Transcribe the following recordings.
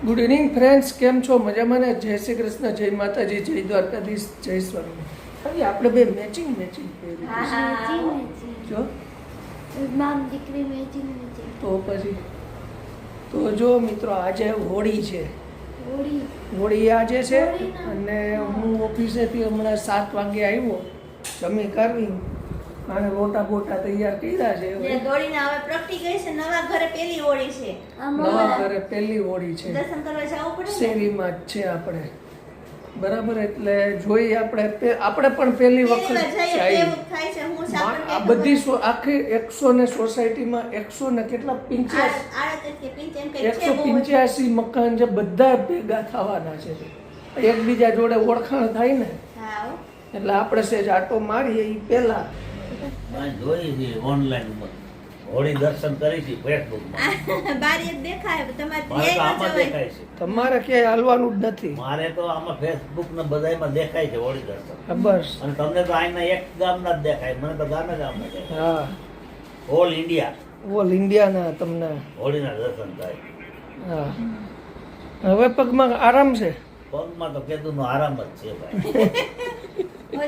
Good evening friends, કેમ છો? મજામાં ને? જય શ્રી કૃષ્ણ, જય માતાજી, જય દ્વારકાધીશ, જય સ્વામી. હવે આપણે બે મેચિંગ પહેર્યું જો તો પછી તો જો મિત્રો, આજે હોળી છે. હોળી આજે છે અને હું ઓફિસેથી હમણાં 7 વાગે આવ્યો, જમી કરવી અને રોટા બોટા તૈયાર કર્યા છે. દોડીને હવે પ્રગટી ગઈ છે. નવા ઘરે પહેલી હોળી છે. નવા ઘરે પહેલી હોળી છે. દર્શન કરવા જવું પડે. શેરીમાં જ છે આપણે, બરાબર. એટલે જોઈએ આપણે પણ પહેલી વખત આ બધી આખી 100 સોસાયટીમાં 100 ને કેટલા 185 મકાન છે, બધા ભેગા થવાના છે. એકબીજા જોડે ઓળખાણ થાય ને, એટલે આપણે સેજ આટો મારીએ એ પહેલા જોઈ છે ઓનલાઈન હોળી દર્શન કરી છે ફેસબુકમાં. બારી દેખાય તમારે ક્યાંય હાલવાનું જ નથી. મારે તો આમાં ફેસબુક ને બધાયમાં દેખાય છે હોળી દર્શન. બસ. અને તમને તો અહીંના એક ગામના જ દેખાય, મને તો ગામે દેખાય. હા, ઓલ ઇન્ડિયાના તમને હોળીના દર્શન થાય. હા, હવે પગમાં આરામ છે. પગમાં તો કેદુનો આરામ જ છે ભાઈ.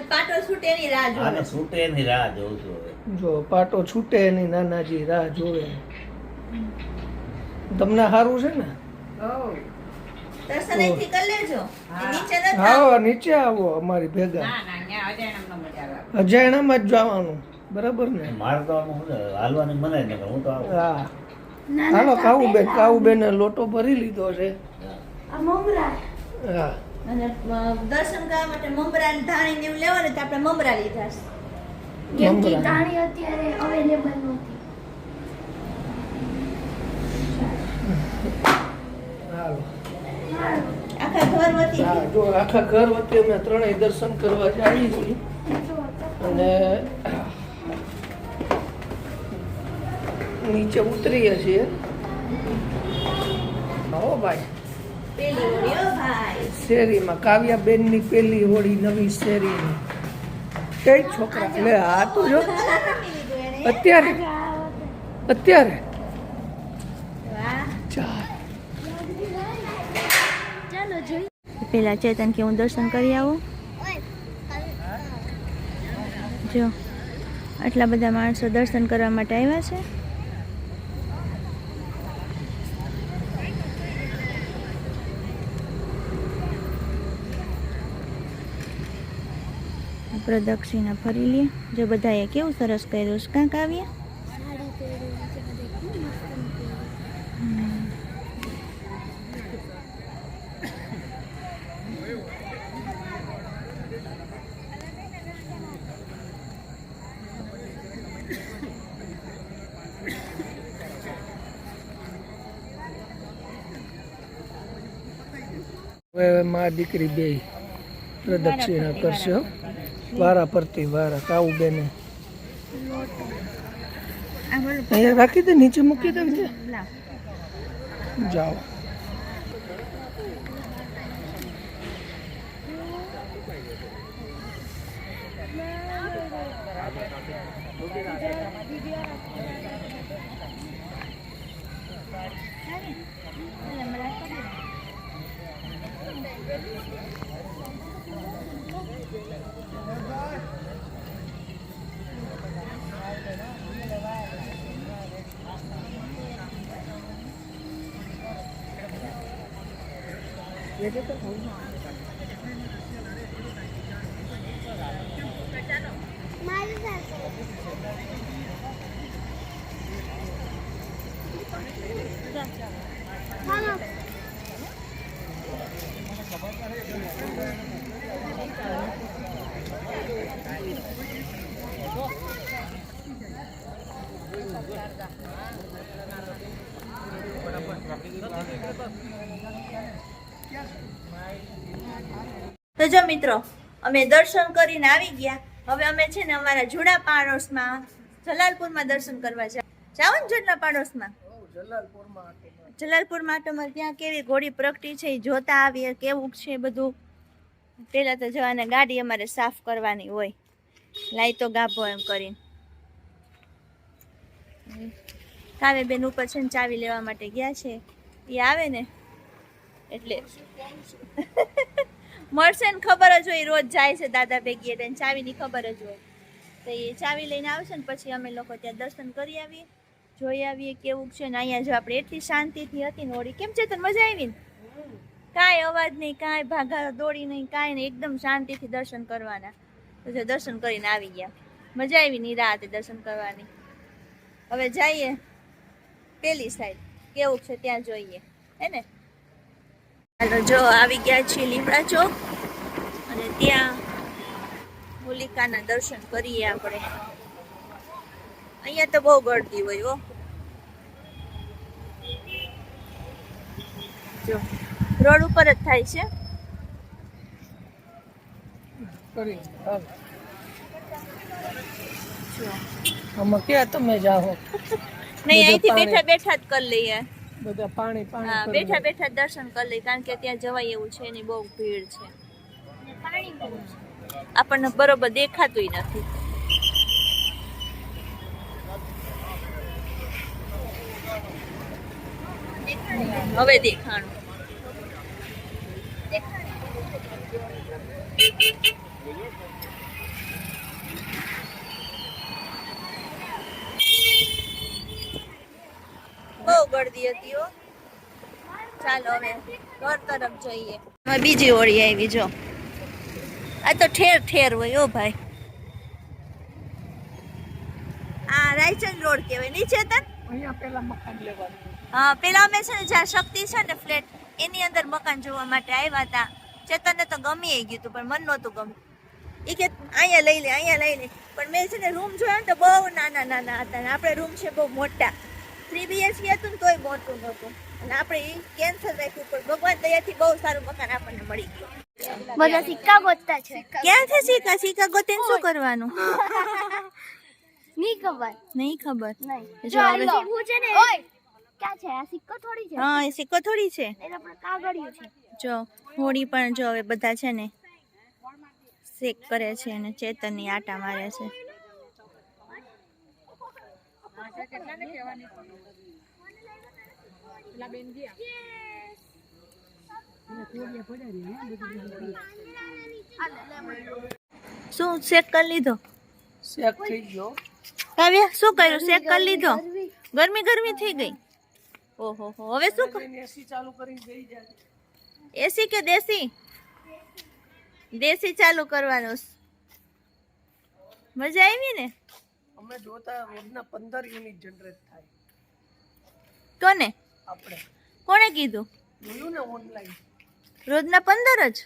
પાટો છૂટે ની રાહ જોવે. આને છૂટે એની રાહ જોઉં છું હવે. જો પાટો છૂટે એની નાનાજી રાહ જોવે. તમને સારું છે ને? દર્શન અહીંથી કરી લેજો. નીચે ન આવો, નીચે આવો અમારી ભેગા. અજાયણામાં જ જવાનું, બરાબર ને? મારે તો આમ શું હાલવાની મનાય ને, હું તો આવું. હા, હાલો કાવુબેન લોટો ભરી લીધો છે. હા, અને દર્શન કરવા માટે મમરા ને ધાણી ને એવું લેવાનું તો આપણે મમરા લીધા છે. કેમ કે ધાણી અત્યારે અવેલેબલ નથી. હાલો. આખા ઘર વતી. હા, જો આખા ઘર વતી અમે ત્રણેય દર્શન કરવા જઈએ છીએ અને નીચે ઉતરીએ છીએ. આવો ભાઈ, પેલી હોળી ઓ ભાઈ. શેરીમાં કાવ્યાબેનની પહેલી હોળી નવી શેરીની. કઈ છોકરા લે આ તો જો અત્યારે ચાલો જોઈ. પેલા ચેતન કે હું દર્શન કરી આવું. જો આટલા બધા માણસો દર્શન કરવા માટે આવ્યા છે. પ્રદક્ષિણા ફરી લે. જો બધાએ કેવું સરસ કર્યું છે. કાંક આવ્યા હવે મા દીકરી બે પ્રદક્ષિણા કરશે. વારા પરથી વારા. કાવુબેને અહીંયા રાખી દે, નીચે મૂકી દે. જાઓ. તો જો મિત્રો, અમે દર્શન કરીને આવી ગયા. હવે અમે છે ને અમારા જૂના પાડોશમાં જલાલપુરમાં દર્શન કરવા જાવ ને. જૂના પાડોશમાં જલાલપુરમાં આટોમાં ત્યાં કેવી ઘોડી પ્રગટી છે એ જોતા આવીએ, કેવું છે બધું. પેલા તો જવાને ગાડી અમારે સાફ કરવાની હોય, લાઈતો ગાભો એમ કરીને. કાવ્યાબેન ઉપર છે ને ચાવી લેવા માટે ગયા છે. એ આવે ને એટલે મળશે ને ખબર જ હોય, રોજ જાય છે દાદા ભેગી એટલે ચાવીની ખબર જ હોય. તો એ ચાવી લઈને આવશે ને પછી અમે લોકો ત્યાં દર્શન કરી આવીએ, જોઈ આવીએ કેવું છે. ને અહીંયા જો આપણે એટલી શાંતિથી હતી ને હોળી, કેમ છે તને મજા આવી ને? કાંઈ અવાજ નહીં, કાંઈ ભાગા દોડી નહીં, કાંઈ નહીં, એકદમ શાંતિથી દર્શન કરવાના. તો જો દર્શન કરીને આવી ગયા, મજા આવી ની રાતે દર્શન કરવાની. હવે જઈએ પેલી સાઈડ, કેવું છે ત્યાં જોઈએ, હે ને? હાલો જો આવી ગયા છીએ લીમડા ચોક, અને ત્યાં હોલિકાના દર્શન કરીએ આપણે. અહીંયા તો બહુ ગળદી હોય હો. જો રોડ ઉપર જ થાય છે. કરી હાલ. જો આમાં ક્યાં તમે જાઓ? નહીં, અહીંથી બેઠા બેઠા જ કરી લઈએ. બધા પાણી પાણી હા, કરી બેઠા લે. બેઠા દર્શન કરી લઈએ, કારણ કે ત્યાં જવાય એવું છે નહીં, બહુ ભીડ છે. આપણને બરોબર દેખાતુંય નથી. હવે દેખાણું. બહુ ગળદી હતી હો. ચાલો હવે ઘર તરફ જઈએ. હવે બીજી હોળી આવી જો. આ તો ઠેર ઠેર હોય ઓ ભાઈ. આ રાયચંદ રોડ કહેવાય, નહીં ચેતન? અહીંયા પેલા મકાન લેવાનું. હા, પેલા અમે છે ને જ્યાં શક્તિ છે ને ફ્લેટ, એની અંદર મકાન જોવા માટે આવ્યા હતા. ચેતનને તો ગમી ગયું હતું, પણ મન નહોતું ગમ્યું. એ કે અહીંયા લઈ લે, અહીંયા લઈ લે. પણ મેં છે ને રૂમ જોયા ને તો બહુ નાના નાના હતા, ને આપણે રૂમ છે બહુ મોટા. 3 BHK હતું ને તોય મોટું નહોતું, અને આપણે એ કેન્સલ રાખ્યું. પણ ભગવાન દયાથી બહુ સારું મકાન આપણને મળી ગયું. બધા સિક્કા ગોતતા છે. ક્યાંથી સિક્કા? સિક્કા ગોતીને શું કરવાનું? નહીં ખબર. નહીં ખબર. નહીં. જો હવે સિક્કો છે ને. ઓય ક્યાં છે? આ સિક્કો થોડી છે. હા, એ સિક્કો થોડી છે. એ આપણે કાગળિયું છે. જો હોળી પણ જો હવે બધા છે ને શેક કરે છે અને ચેતનની આટા મારે છે. શું શેક કરી લીધો? શેક થઈ ગયો. કાવ્ય શું કર્યું? શેક કરી લીધો? ગરમી ગરમી થઈ ગઈ. ઓહો હો, હવે શું એસી ચાલુ કરીને બેસી જાય. એસી કે દેશી? દેશી ચાલુ કરવાનું. મજા આવી ને? અમે જોતા રોજના 15 યુનિટ જનરેટ થાય. કોને? આપણે કોણે કીધું? જોયું ને ઓનલાઈન. રોજના 15 જ?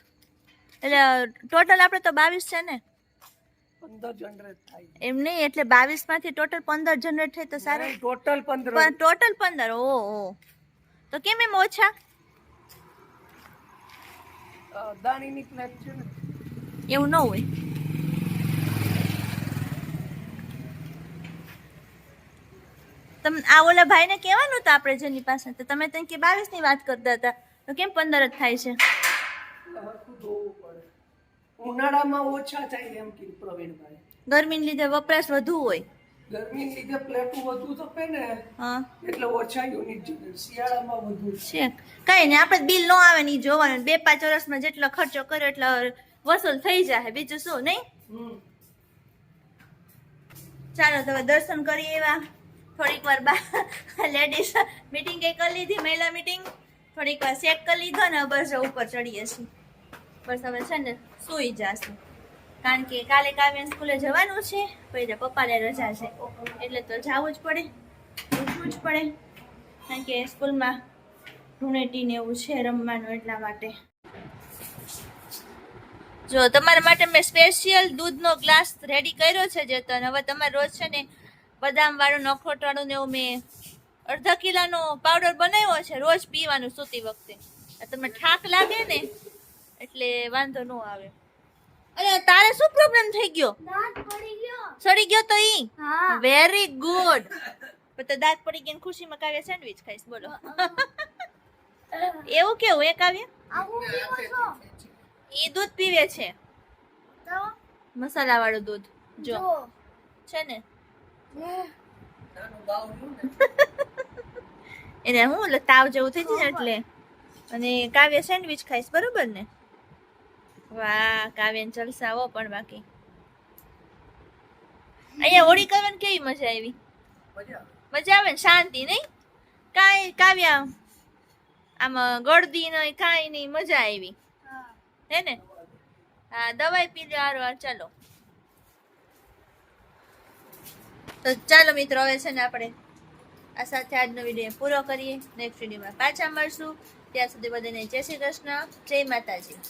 એટલે ટોટલ આપણે તો 22 છે ને? 15 જનરેટ થાય. એમ નહીં, એટલે 22 માંથી ટોટલ 15 જનરેટ થાય તો સારું. ટોટલ 15. પણ ટોટલ 15. ઓ તો કેમ એમ ઓછા? દાણીની પ્લેટ છે ને. એવું ન હોય. તમે આ ઓલા ભાઈને કહેવાનું હતું આપણે જેની પાસે, તો તમે તો કે 22 ની વાત કરતા હતા, તો કેમ 15 જ થાય છે? હરખું ધોવું પડે. ઉનાળામાં ઓછા થાય એમ કીધું પ્રવીણભાઈ. ગરમીને લીધે વપરાશ વધુ હોય. ગરમીને લીધે પ્લેટું વધુ તપે ને, હા એટલે ઓછા યુનિટ જનરેટ. શિયાળામાં વધુ. છે કઈ નહીં, આપણે બિલ ન આવે ને ઈ જોવાનું. 2-5 વર્ષમાં જેટલો ખર્ચો કર્યો એટલો વસૂલ થઈ જાય, બીજું શું નહીં? ચાલો તો હવે દર્શન કરીએ. એવા થોડીક વાર લેડીઝ મીટિંગ કઈ કરી લીધી, મહિલા મીટિંગ થોડીક વાર ચેક કરી લીધો ને બસ ઉપર ચડીએ છીએ. બસ હવે છે ને સુઈ જાશું, કારણ કે કાલે કાવ્ય સ્કૂલે જવાનું છે, પછી પપ્પાને રજા છે એટલે તો જવું જ પડે, ઉઠવું જ પડે, કારણ કે સ્કૂલમાં ધૂળેટી ને એવું છે રમવાનું, એટલા માટે. જો તમારા માટે મેં સ્પેશિયલ દૂધનો ગ્લાસ રેડી કર્યો છે જેતન. હવે તમારે રોજ છે ને બદામ વાળું, નખોટ વાળું ને એવું મેં અડધા કિલોનો પાવડર બનાવ્યો છે, રોજ પીવાનું સૂતી વખતે. તમને થાક લાગે ને એટલે વાંધો ન આવે. અરે તારે શું પ્રોબ્લેમ થઈ ગયો? દાંત પડી ગયો. સડી ગયો તો ઈ? હા. Very good. તો દાંત પડી ગયા ખુશીમાં કાવ્ય સેન્ડવિચ ખાઈશ, બોલો. એવું કેવું એ કાવ્ય? આ હું પીવો છો? ઈ દૂધ પીવે છે, તો મસાલા વાળું દૂધ. જો છે ને એને હું તાવ જેવું થઈ જાય ને એટલે અને કાવ્ય સેન્ડવિચ ખાઈશ, બરોબર ને? વાહ, કાવ્યને જલસાઓ પણ બાકી. અહીંયા હોળી કરવાની કેવી મજા આવી? મજા આવે ને, શાંતિ નહીં કાંઈ? કાવ્ય આમાં ગળદી નહીં, કાંઈ નહીં, મજા આવી હે ને? હા, દવાઈ પી લો હારો. ચાલો તો ચાલો મિત્રો, હવે છે ને આપણે આ સાથે આજનો વિડીયો પૂરો કરીએ. નેક્સ્ટ વિડીયોમાં પાછા મળશું. ત્યાં સુધી બધાને જય શ્રી કૃષ્ણ, જય માતાજી.